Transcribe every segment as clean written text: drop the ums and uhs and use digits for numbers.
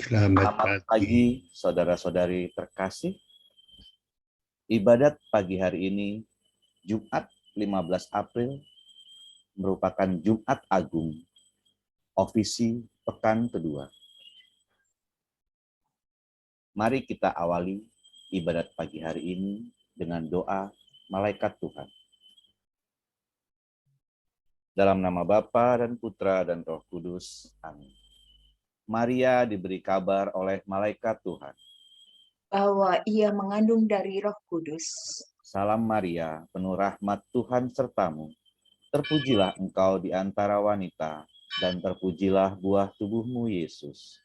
Selamat Selamat pagi. pagi, saudara-saudari terkasih. Ibadat pagi hari ini, Jumat 15 April, merupakan Jumat Agung, ofisi pekan kedua. Mari kita awali ibadat pagi hari ini dengan doa malaikat Tuhan. Dalam nama Bapa dan Putra dan Roh Kudus. Amin. Maria diberi kabar oleh malaikat Tuhan. Bahwa ia mengandung dari Roh Kudus. Salam Maria, penuh rahmat Tuhan sertamu. Terpujilah engkau di antara wanita, dan terpujilah buah tubuhmu, Yesus.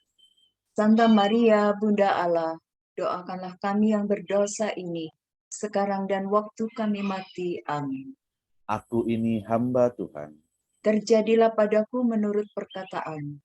Santa Maria, Bunda Allah, doakanlah kami yang berdosa ini, sekarang dan waktu kami mati. Amin. Aku ini hamba Tuhan. Terjadilah padaku menurut perkataan.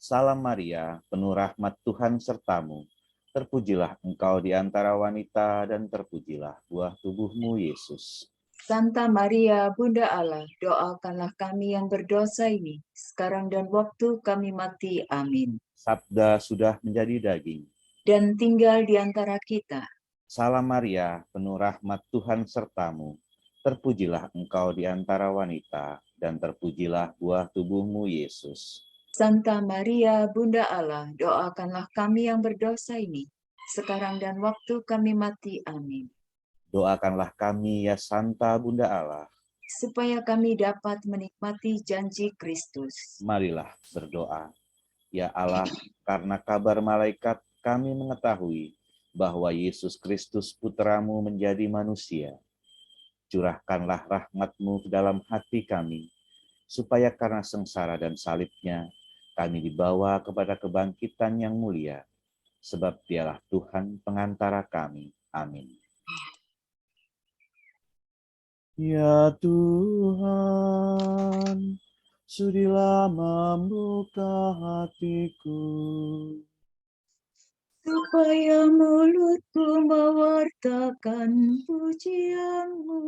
Salam Maria, penuh rahmat Tuhan sertamu. Terpujilah engkau di antara wanita, dan terpujilah buah tubuhmu, Yesus. Santa Maria, Bunda Allah, doakanlah kami yang berdosa ini, sekarang dan waktu kami mati. Amin. Sabda sudah menjadi daging. Dan tinggal di antara kita. Salam Maria, penuh rahmat Tuhan sertamu. Terpujilah engkau di antara wanita, dan terpujilah buah tubuhmu, Yesus. Santa Maria, Bunda Allah, doakanlah kami yang berdosa ini, sekarang dan waktu kami mati. Amin. Doakanlah kami, ya Santa Bunda Allah. Supaya kami dapat menikmati janji Kristus. Marilah berdoa. Ya Allah, karena kabar malaikat kami mengetahui bahwa Yesus Kristus Putramu menjadi manusia. Curahkanlah rahmat-Mu ke dalam hati kami, supaya karena sengsara dan salibnya, kami dibawa kepada kebangkitan yang mulia, sebab Dialah Tuhan pengantara kami. Amin. Ya Tuhan, sudilah membuka hatiku, Supaya mulutku mewartakan pujian-Mu.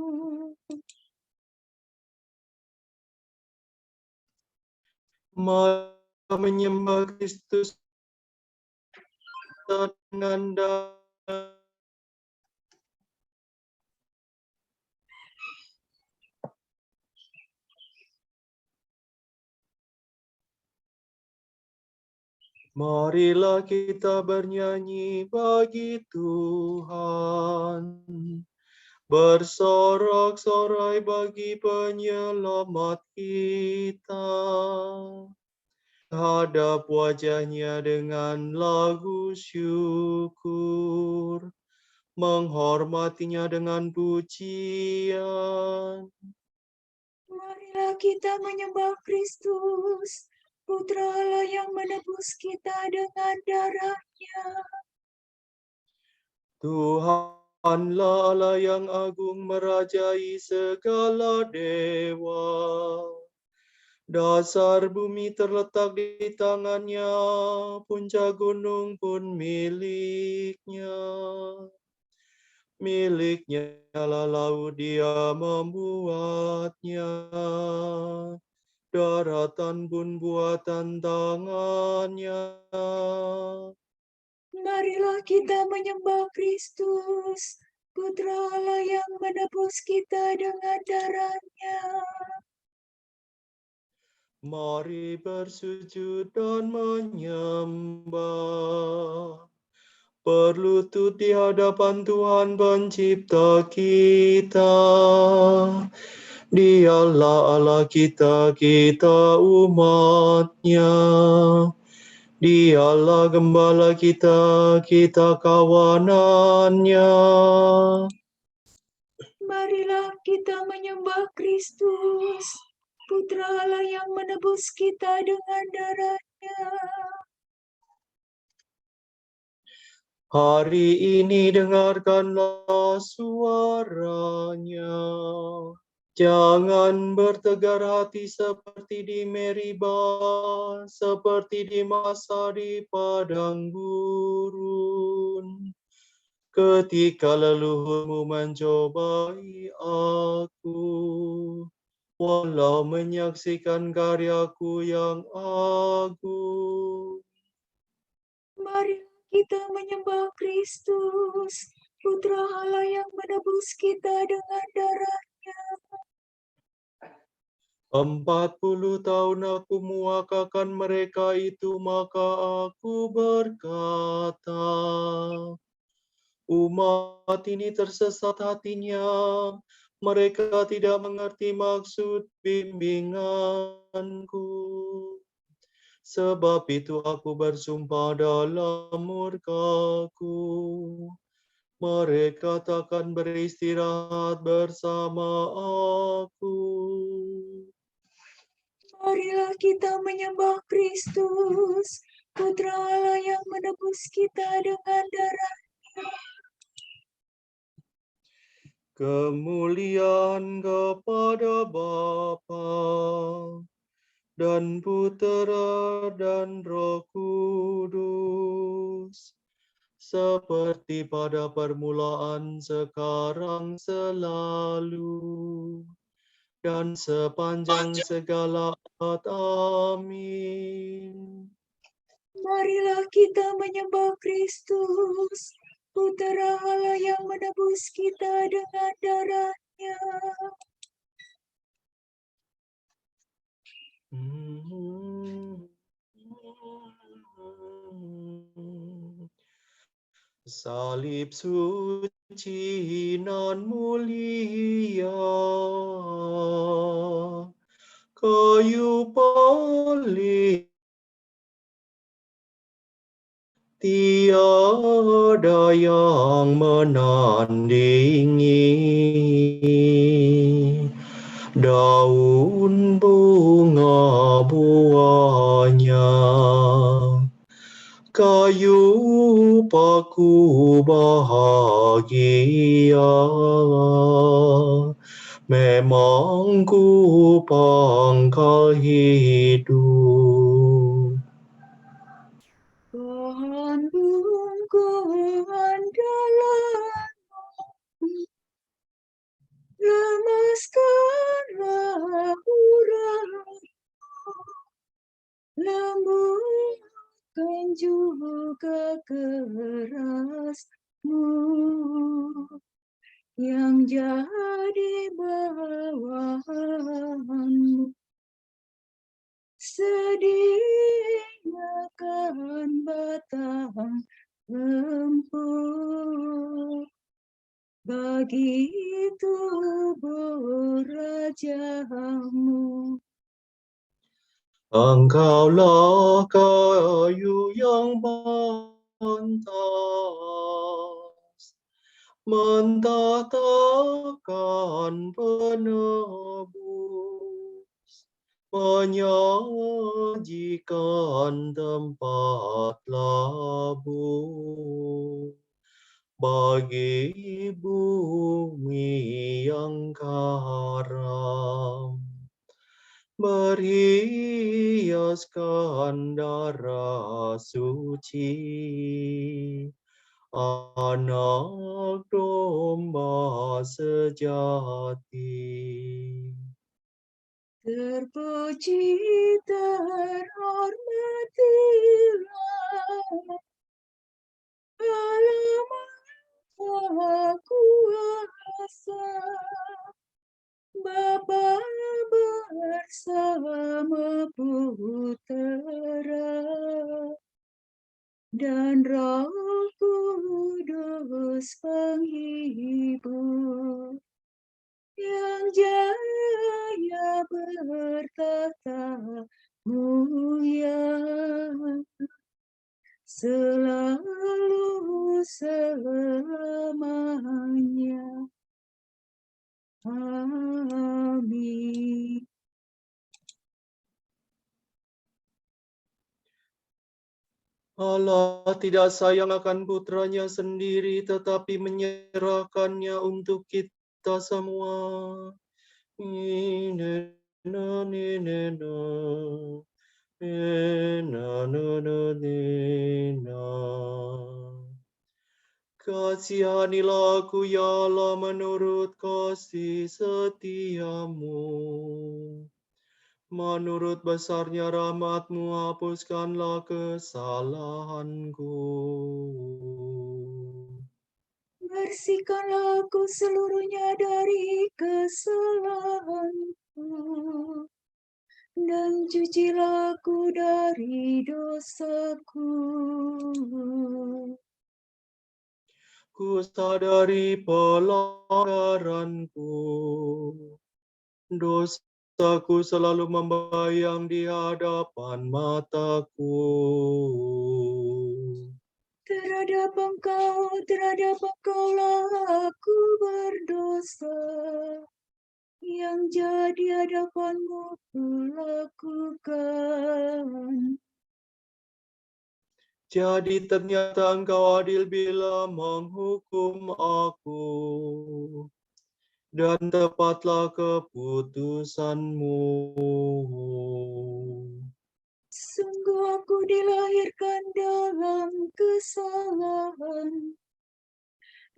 Menyembah Kristus dengan damai. Marilah kita bernyanyi bagi Tuhan, bersorak-sorai bagi penyelamat kita. Hadap wajahnya dengan lagu syukur, menghormatinya dengan pujian. Marilah kita menyembah Kristus, Putra Allah yang menebus kita dengan darah-Nya. Tuhanlah Allah yang agung merajai segala dewa. Dasar bumi terletak di tangannya, puncak gunung pun miliknya. Miliknya lah laut, Dia membuatnya. Daratan pun buatan tangannya. Marilah kita menyembah Kristus, Putra Allah yang menebus kita dengan darah-Nya. Mari bersujud dan menyembah. Berlutut di hadapan Tuhan Pencipta kita. Dialah Allah kita, kita umat-Nya. Dialah gembala kita, kita kawanan-Nya. Marilah kita menyembah Kristus, Putra Allah yang menebus kita dengan darah-Nya. Hari ini dengarkanlah suaranya. Jangan bertegar hati seperti di Meriba, seperti di masa di padang gurun. Ketika leluhurmu mencobai aku, walau menyaksikan karyaku yang agung. kita menyembah Kristus, Putra Allah yang menebus kita dengan darah-Nya. 40 tahun aku muakakan mereka itu, maka aku berkata, umat ini tersesat hatinya, mereka tidak mengerti maksud bimbinganku. Sebab itu aku bersumpah dalam murkaku, mereka takkan beristirahat bersama aku. Marilah kita menyembah Kristus, Putra Allah yang menebus kita dengan darah-Nya. Kemuliaan kepada Bapa dan Putera dan Roh Kudus, seperti pada permulaan, sekarang, selalu, dan sepanjang segala abad. Amin. Marilah kita menyembah Kristus, Putra Allah yang menebus kita dengan darah-Nya. Salib suci nan mulia, kayu paling tiada yang menandingi, daun bunga buahnya, kayu paku bahagia, memang ku pangkal hidup. Pohon bungku andalanmu, lemaskanlah urangmu, lembutkan juga kerasmu, yang jadi bawahanmu. Sediakan batang empuk bagi tubuh rajamu. Engkaulah kayu yang pantas, mentatakan penebus, menyajikan tempat labuh bagi bumi yang karam, berhiaskan darah suci anak domba sejati. Terpuji terhormatilah Allah Maha Kuasa, Bapa bersama Putera dan Roh Kudus penghibur, yang jaya bertata mulia selalu selamanya. Amin. Allah tidak sayang akan putranya sendiri, tetapi menyerahkannya untuk kita semua. Kasihanilah aku ya Allah menurut kasih setiamu. Menurut besarnya rahmat-Mu, hapuskanlah kesalahanku. Bersihkanlah aku seluruhnya dari kesalahanku, dan cucilah aku dari dosaku. Ku sadari pelanggaranku. Dosaku selalu membayang di hadapan mataku. Terhadap Engkaulah aku berdosa, yang jadi hadapan-Mu kulakukan. Jadi ternyata Engkau adil bila menghukum aku, dan tepatlah keputusan-Mu. Sungguh aku dilahirkan dalam kesalahan,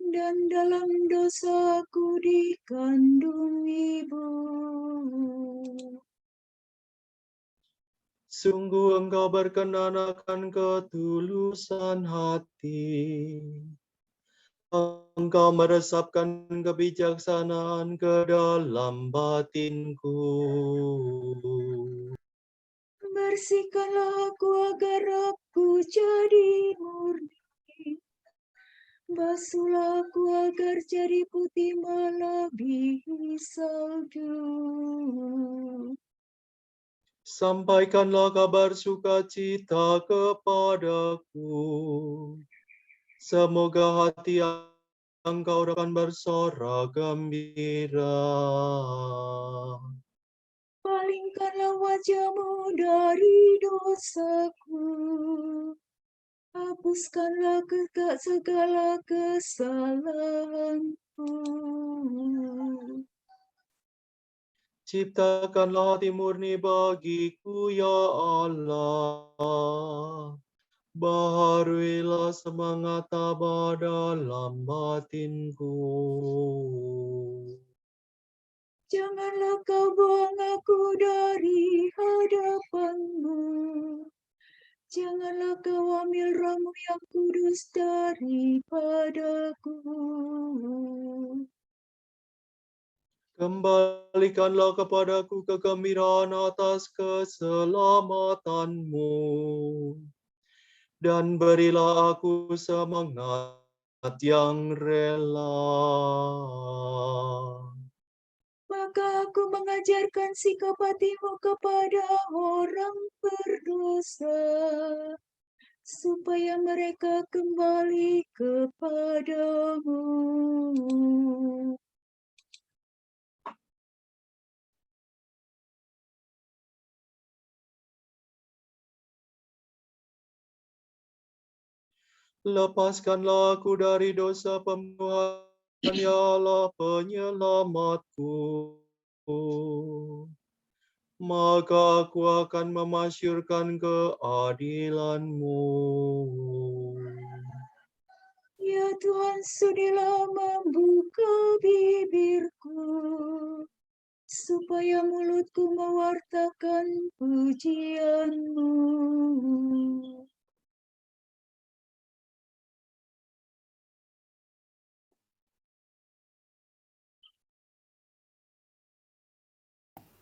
dan dalam dosaku dikandung ibu. Sungguh Engkau berkenan akan ketulusan hati. Engkau meresapkan kebijaksanaan ke dalam batinku. Bersihkanlah aku agar aku jadi murni. Basuhlah aku agar jadi putih melebihi salju. Sampaikanlah kabar sukacita kepadaku. Semoga hati Engkau akan bersorak gembira. Palingkanlah wajah-Mu dari dosaku. Hapuskanlah segala kesalahanku. Ciptakanlah hati murni bagiku, ya Allah. Baharuilah semangat tabah dalam batinku. Janganlah Kau buang aku dari hadapan-Mu. Janganlah Kau ambil roh-Mu yang kudus daripadaku. Kembalikanlah kepadaku kegembiraan atas keselamatanmu, dan berilah aku semangat yang rela. Maka aku mengajarkan sikap hati-Mu kepada orang berdosa, supaya mereka kembali kepadamu. Lepaskanlah aku dari dosa pembunuhan, ya Allah penyelamatku. Maka aku akan memasyurkan keadilan-Mu. Ya Tuhan, sudilah membuka bibirku, supaya mulutku mewartakan pujian-Mu.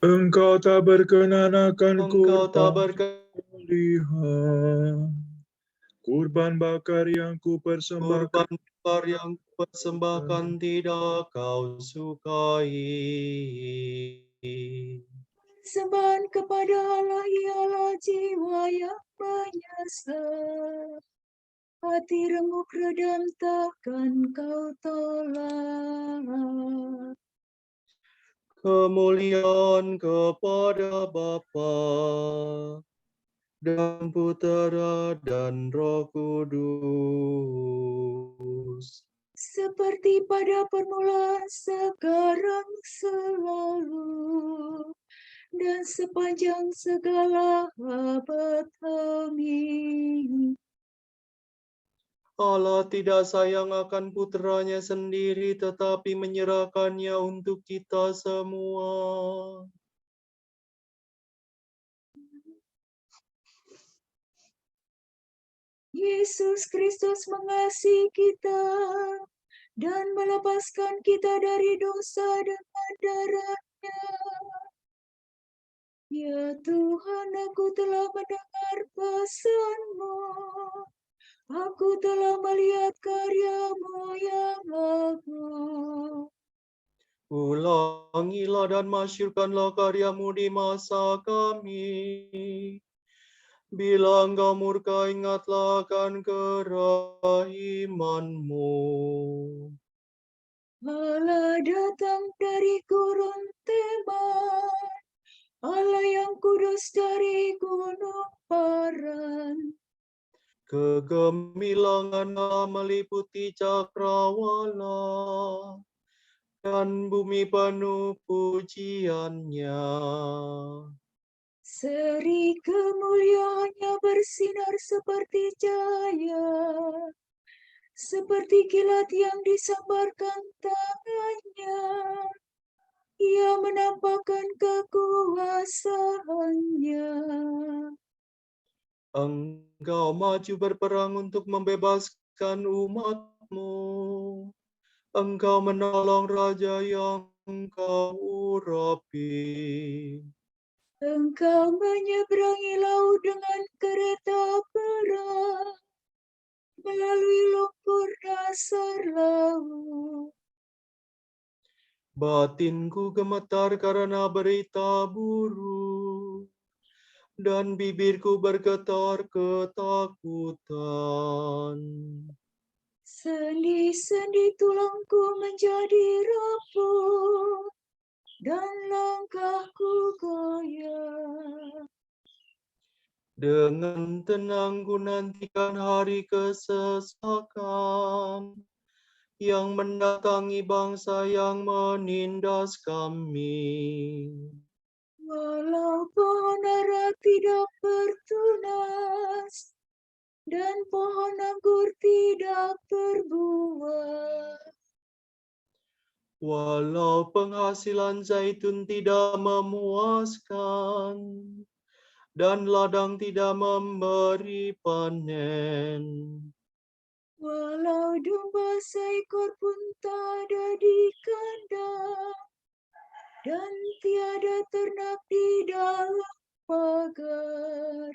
Engkau tak berkenan akan Engkau tak kurban berkenan lihat. Kurban bakar yang kupersembahkan kurban bakar yang persembahkan tidak Kau sukai. Sembahan kepada Allah ialah jiwa yang menyesal. Hati remuk redam takkan Kau tolak. Kemuliaan kepada Bapa dan Putera dan Roh Kudus. Seperti pada permulaan, sekarang, selalu, dan sepanjang segala abad. Amin. Allah tidak sayang akan puteranya sendiri, tetapi menyerahkannya untuk kita semua. Yesus Kristus mengasihi kita dan melepaskan kita dari dosa dengan darah-Nya. Ya Tuhan, aku telah mendengar pesan-Mu. Aku telah melihat karya-Mu yang agung. Ulangilah dan masyurkanlah karya-Mu di masa kami. Bila Engkau murka, ingatlah akan kerahiman-Mu. Allah datang dari gurun Teman, Allah yang kudus dari gunung Paran. Kegemilangan Allah meliputi cakrawala, dan bumi penuh pujiannya. Seri kemuliaannya bersinar seperti cahaya, seperti kilat yang disambarkan tangannya. Ia menampakkan kekuasaannya. Engkau maju berperang untuk membebaskan umat-Mu. Engkau menolong raja yang Engkau urapi. Engkau menyeberangi laut dengan kereta perang, melalui lumpur dasar laut. Batinku gemetar karena berita buruk, dan bibirku bergetar ketakutan. Sendi-sendi tulangku menjadi rapuh, dan langkahku goyah. Dengan tenang ku nantikan hari kesesakan yang mendatangi bangsa yang menindas kami. Walau pohon ara tidak bertunas, dan pohon anggur tidak berbuah. Walau penghasilan zaitun tidak memuaskan, dan ladang tidak memberi panen. Walau domba seekor pun tak ada di kandang, dan tiada ternak di dalam pagar.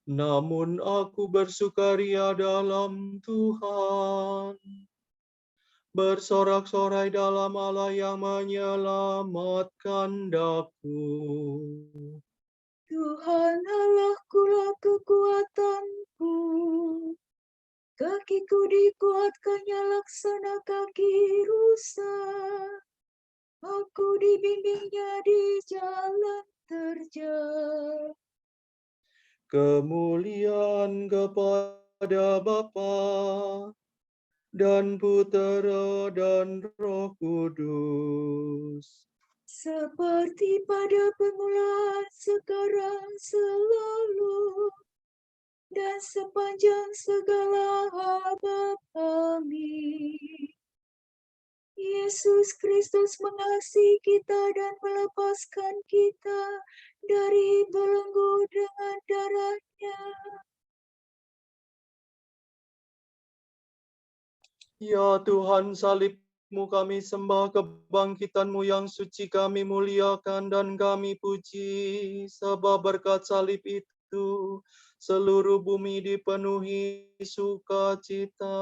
Namun aku bersukaria dalam Tuhan, bersorak-sorai dalam Allah yang menyelamatkan daku. Tuhan Allahkulah kekuatanku, kakiku dikuatkannya laksana kaki rusa. Aku dibimbingnya di jalan terjal. Kemuliaan kepada Bapa dan Putera dan Roh Kudus. Seperti pada permulaan, sekarang, selalu, dan sepanjang segala abad. Amin. Yesus Kristus mengasihi kita dan melepaskan kita dari belenggu dengan darah-Nya. Ya Tuhan, salib-Mu kami sembah, kebangkitan-Mu yang suci kami muliakan dan kami puji, sebab berkat salib itu seluruh bumi dipenuhi sukacita.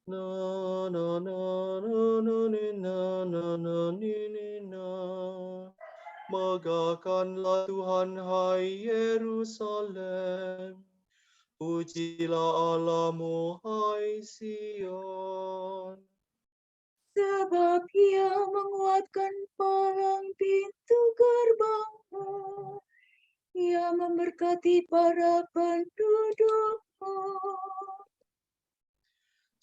Na na na na na ni, na na na ni, na. Megahkanlah Tuhan, hai Yerusalem. Pujilah Allah-Mu, hai Sion. Sebab Ia menguatkan palang pintu gerbang-Mu. Ia memberkati para penduduk-Mu.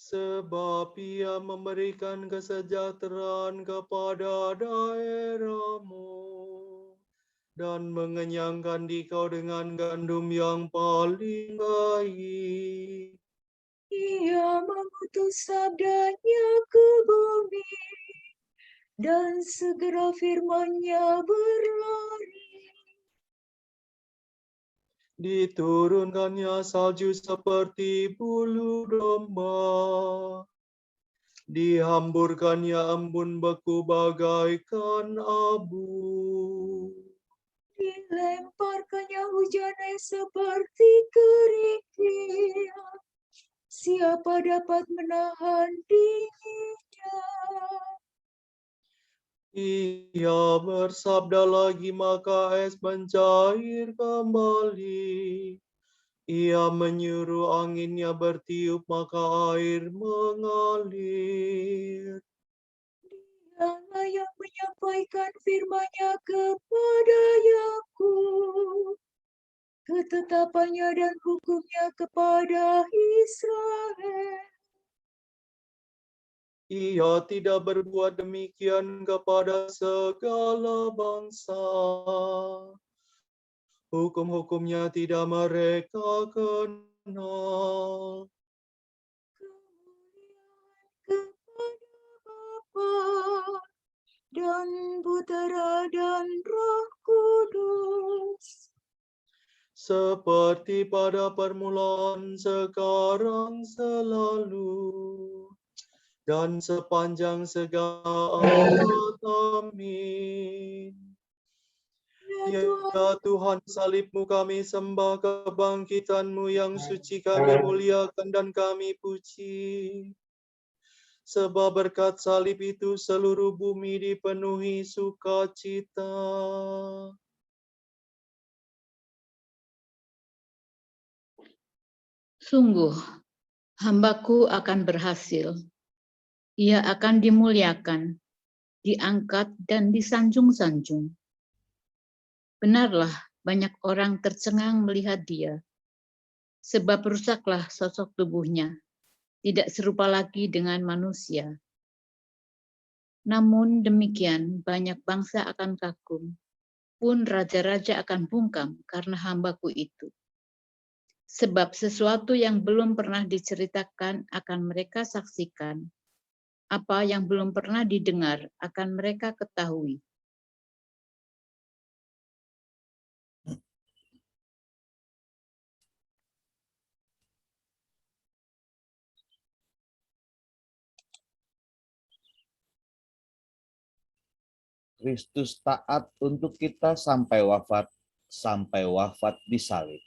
Sebab Ia memberikan kesejahteraan kepada daerah-Mu dan mengenyangkan dikau dengan gandum yang paling baik. Ia mengutus sabda-Nya ke bumi, dan segera firman-Nya berlari. Diturunkannya salju seperti bulu domba. Dihamburkannya embun beku bagaikan abu. Dilemparkannya hujan es seperti kerikil. Siapa dapat menahan dinginnya? Ia bersabda lagi, maka es mencair kembali. Ia menyuruh anginnya bertiup, maka air mengalir. Dialah yang menyampaikan firman-Nya kepada Yakub, ketetapannya dan hukumnya kepada Israel. Ia tidak berbuat demikian kepada segala bangsa. Hukum-hukumnya tidak mereka kenal. Kemuliaan kepada Bapa dan Putera dan Roh Kudus. Seperti pada permulaan, sekarang, selalu, dan sepanjang segala abad. Amin. Ya Tuhan, Ya Tuhan, salib-Mu kami sembah, kebangkitan-Mu yang suci kami muliakan dan kami puji. Sebab berkat salib itu seluruh bumi dipenuhi sukacita. Sungguh, hambaku akan berhasil. Ia akan dimuliakan, diangkat, dan disanjung-sanjung. Benarlah banyak orang tercengang melihat dia, sebab rusaklah sosok tubuhnya, tidak serupa lagi dengan manusia. Namun demikian banyak bangsa akan kagum, pun raja-raja akan bungkam karena hambaku itu. Sebab sesuatu yang belum pernah diceritakan akan mereka saksikan, apa yang belum pernah didengar akan mereka ketahui. Kristus taat untuk kita sampai wafat di salib.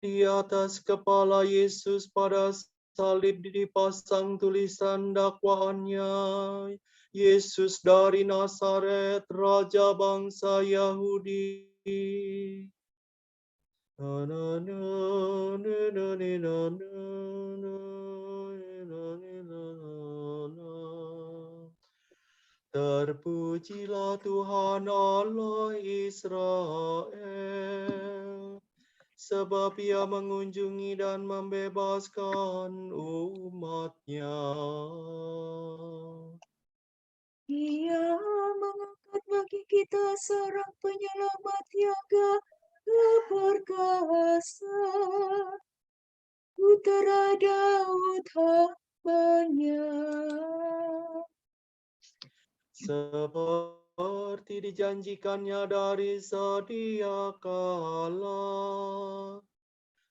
Di atas kepala Yesus pada salib dipasang tulisan dakwaannya. Yesus dari Nazaret, Raja bangsa Yahudi. Na, na, na, na, na, na, na, na, na, na, na, na. Terpujilah Tuhan Allah Israel, sebab Ia mengunjungi dan membebaskan umat-Nya. Ia mengangkat bagi kita seorang penyelamat yang perkasa, Putera Daud hamba-Nya. Seperti dijanjikannya dari sedia kala,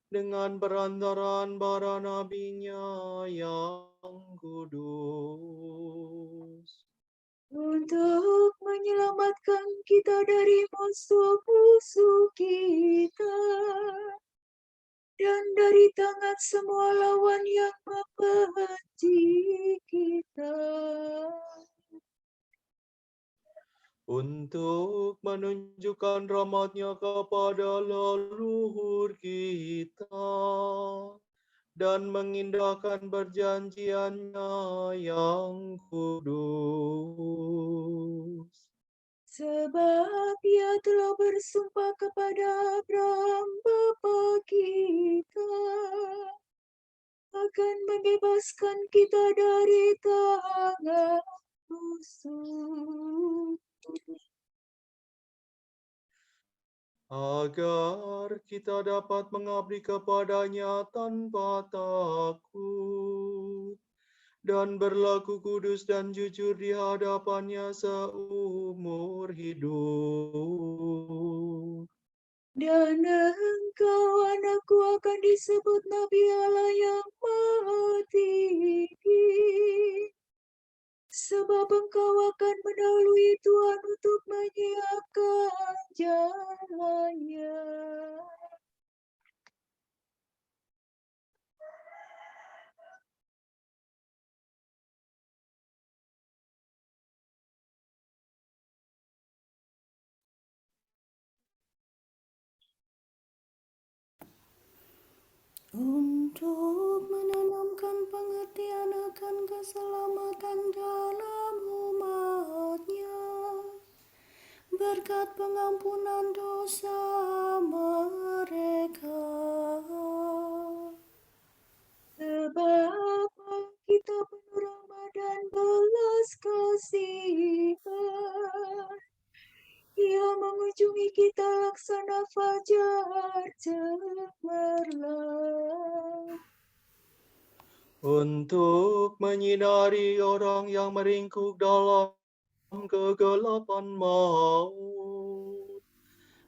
dengan perantaraan para nabinya yang kudus. Untuk menyelamatkan kita dari musuh-musuh kita dan dari tangan semua lawan yang membenci kita. Untuk menunjukkan rahmat-Nya kepada leluhur kita dan mengindahkan perjanjian-Nya yang kudus. Sebab Ia telah bersumpah kepada Abraham bapa kita akan membebaskan kita dari tangan musuh, agar kita dapat mengabdi kepada-Nya tanpa takut dan berlaku kudus dan jujur di hadapannya seumur hidup. Dan engkau anakku akan disebut Nabi Allah yang Maha Tinggi. Sebab engkau akan mendahului Tuhan untuk menyiapkan jalannya. Untuk menanamkan pengertian akan keselamatan dalam umat-Nya, berkat pengampunan dosa mereka. Sebab kita penuh rahmat dan belas kasihan. Ia mengunjungi kita laksana fajar cemerlang. Untuk menyinari orang yang meringkuk dalam kegelapan maut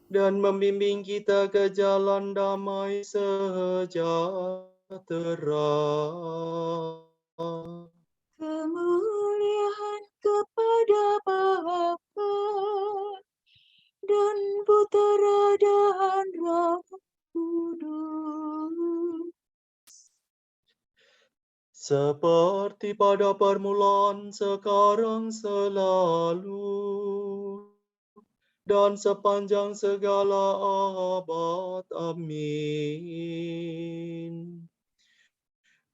dan membimbing kita ke jalan damai sejahtera. Kemuliaan kepada Bapa dan Putera dan Roh Kudus. Seperti pada permulaan, sekarang, selalu, dan sepanjang segala abad. Amin.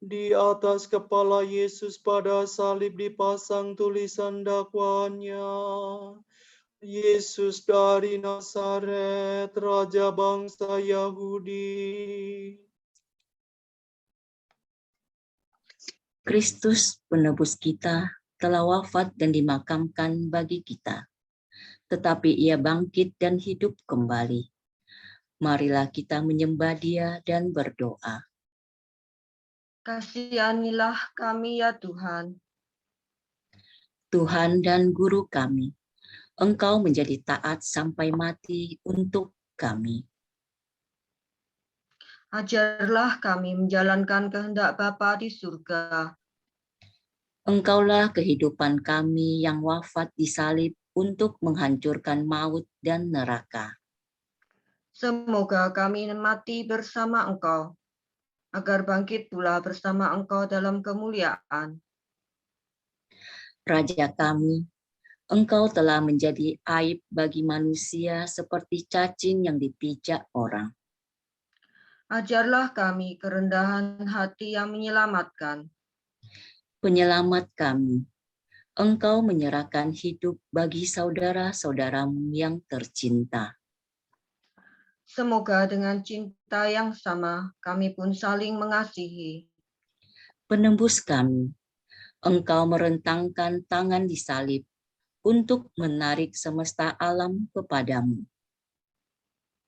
Di atas kepala Yesus pada salib dipasang tulisan dakwaannya. Yesus dari Nazaret, Raja bangsa Yahudi. Kristus penebus kita telah wafat dan dimakamkan bagi kita, tetapi Ia bangkit dan hidup kembali. Marilah kita menyembah Dia dan berdoa. Kasihanilah kami ya Tuhan. Tuhan dan Guru kami, Engkau menjadi taat sampai mati untuk kami. Ajarlah kami menjalankan kehendak Bapa di surga. Engkaulah kehidupan kami yang wafat di salib untuk menghancurkan maut dan neraka. Semoga kami mati bersama Engkau, agar bangkit pula bersama Engkau dalam kemuliaan. Raja kami, Engkau telah menjadi aib bagi manusia seperti cacing yang dipijak orang. Ajarlah kami kerendahan hati yang menyelamatkan. Penyelamat kami, Engkau menyerahkan hidup bagi saudara-saudaramu yang tercinta. Semoga dengan cinta yang sama kami pun saling mengasihi. Penembus kami, Engkau merentangkan tangan di salib untuk menarik semesta alam kepadamu.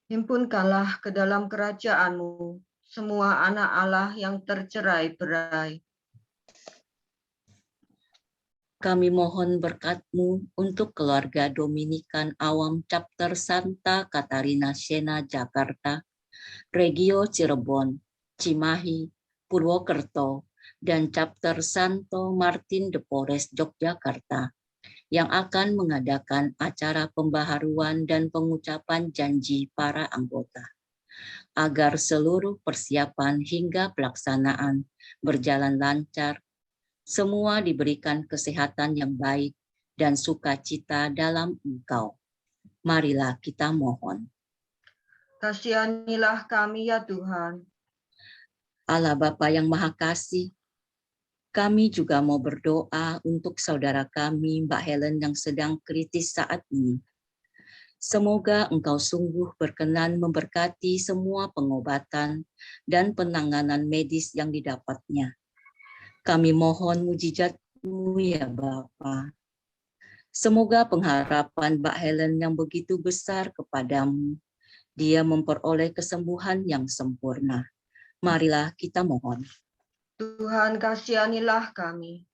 Himpunkanlah ke dalam kerajaan-Mu semua anak Allah yang tercerai-berai. Kami mohon berkat-Mu untuk keluarga Dominikan Awam Chapter Santa Katarina Siena Jakarta, Regio Cirebon, Cimahi, Purwokerto, dan Chapter Santo Martin de Porres Yogyakarta yang akan mengadakan acara pembaharuan dan pengucapan janji para anggota, agar seluruh persiapan hingga pelaksanaan berjalan lancar. Semua diberikan kesehatan yang baik dan sukacita dalam Engkau. Marilah kita mohon. Kasihanilah kami ya Tuhan. Allah Bapa yang Maha Kasih, kami juga mau berdoa untuk saudara kami Mbak Helen yang sedang kritis saat ini. Semoga Engkau sungguh berkenan memberkati semua pengobatan dan penanganan medis yang didapatnya. Kami mohon mujizat-Mu ya Bapa. Semoga pengharapan Mbak Helen yang begitu besar kepadamu, dia memperoleh kesembuhan yang sempurna. Marilah kita mohon. Tuhan kasihanilah kami.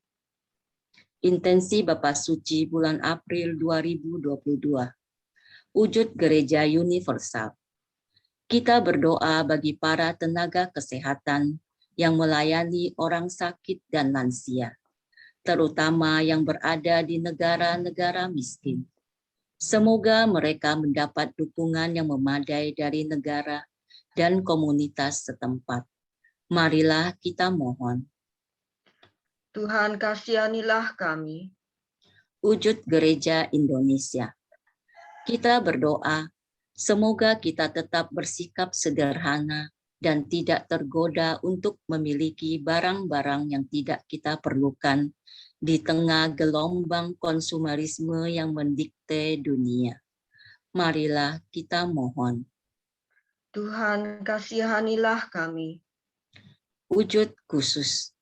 Intensi Bapa Suci bulan April 2022. Wujud Gereja Universal. Kita berdoa bagi para tenaga kesehatan yang melayani orang sakit dan lansia, terutama yang berada di negara-negara miskin. Semoga mereka mendapat dukungan yang memadai dari negara dan komunitas setempat. Marilah kita mohon. Tuhan kasihanilah kami. Wujud Gereja Indonesia. Kita berdoa, semoga kita tetap bersikap sederhana dan tidak tergoda untuk memiliki barang-barang yang tidak kita perlukan di tengah gelombang konsumerisme yang mendikte dunia. Marilah kita mohon. Tuhan kasihanilah kami. Wujud khusus.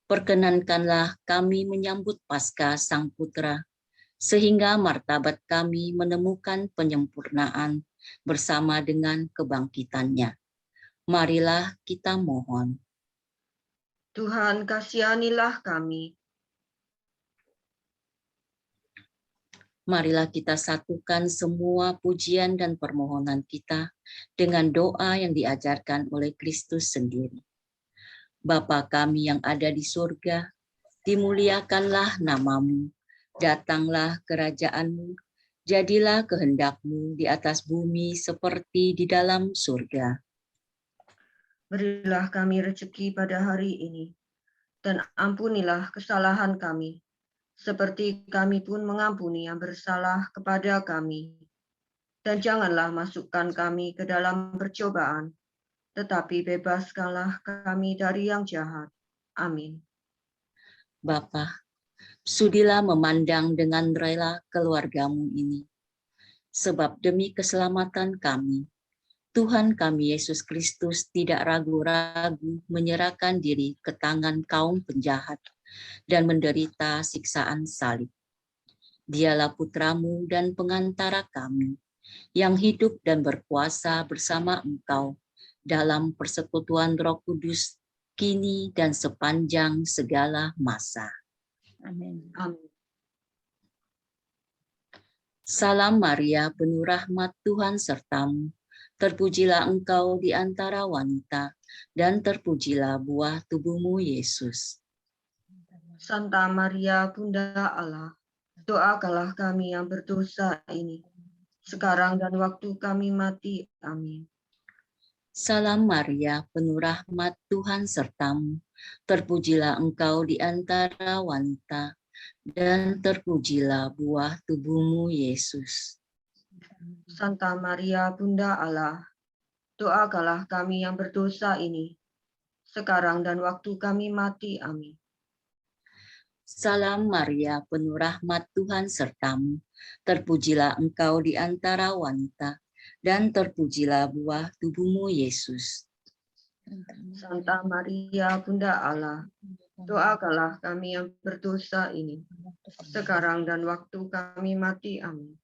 Perkenankanlah kami menyambut Paskah Sang Putra, sehingga martabat kami menemukan penyempurnaan bersama dengan kebangkitannya. Marilah kita mohon. Tuhan kasihanilah kami. Marilah kita satukan semua pujian dan permohonan kita dengan doa yang diajarkan oleh Kristus sendiri. Bapa kami yang ada di surga, dimuliakanlah namamu, datanglah kerajaanmu, jadilah kehendakmu di atas bumi seperti di dalam surga. Berilah kami rezeki pada hari ini, dan ampunilah kesalahan kami, seperti kami pun mengampuni yang bersalah kepada kami. Dan janganlah masukkan kami ke dalam percobaan, tetapi bebaskanlah kami dari yang jahat. Amin. Bapa, sudilah memandang dengan rela keluargamu ini. Sebab demi keselamatan kami, Tuhan kami Yesus Kristus tidak ragu-ragu menyerahkan diri ke tangan kaum penjahat dan menderita siksaan salib. Dialah putramu dan pengantara kami, yang hidup dan berkuasa bersama Engkau dalam persekutuan Roh Kudus, kini dan sepanjang segala masa. Amin. Amin. Salam Maria, penuh rahmat Tuhan sertamu. Terpujilah engkau di antara wanita, dan terpujilah buah tubuhmu Yesus. Santa Maria, Bunda Allah, doakanlah kami yang berdosa ini, sekarang dan waktu kami mati. Amin. Salam Maria, penuh rahmat Tuhan sertamu. Terpujilah engkau di antara wanita, dan terpujilah buah tubuhmu Yesus. Santa Maria, Bunda Allah, doakanlah kami yang berdosa ini, sekarang dan waktu kami mati. Amin. Salam Maria, penuh rahmat Tuhan sertamu. Terpujilah engkau di antara wanita, dan terpujilah buah tubuhmu Yesus. Santa Maria, Bunda Allah, doakanlah kami yang berdosa ini, sekarang dan waktu kami mati. Amin.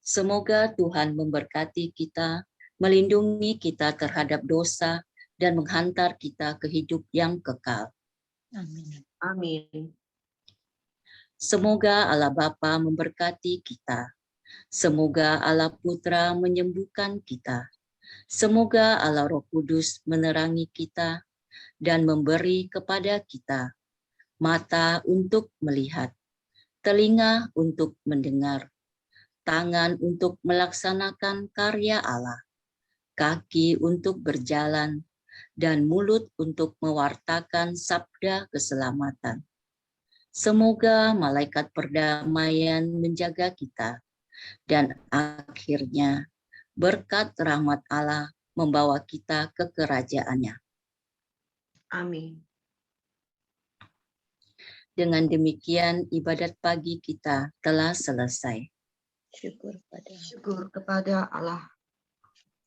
Semoga Tuhan memberkati kita, melindungi kita terhadap dosa, dan menghantar kita ke hidup yang kekal. Amin. Amin. Semoga Allah Bapa memberkati kita. Semoga Allah Putra menyembuhkan kita. Semoga Allah Roh Kudus menerangi kita dan memberi kepada kita mata untuk melihat, telinga untuk mendengar, tangan untuk melaksanakan karya Allah, kaki untuk berjalan, dan mulut untuk mewartakan sabda keselamatan. Semoga malaikat perdamaian menjaga kita, dan akhirnya berkat rahmat Allah membawa kita ke kerajaannya. Amin. Dengan demikian ibadat pagi kita telah selesai. Syukur pada Syukur kepada Allah.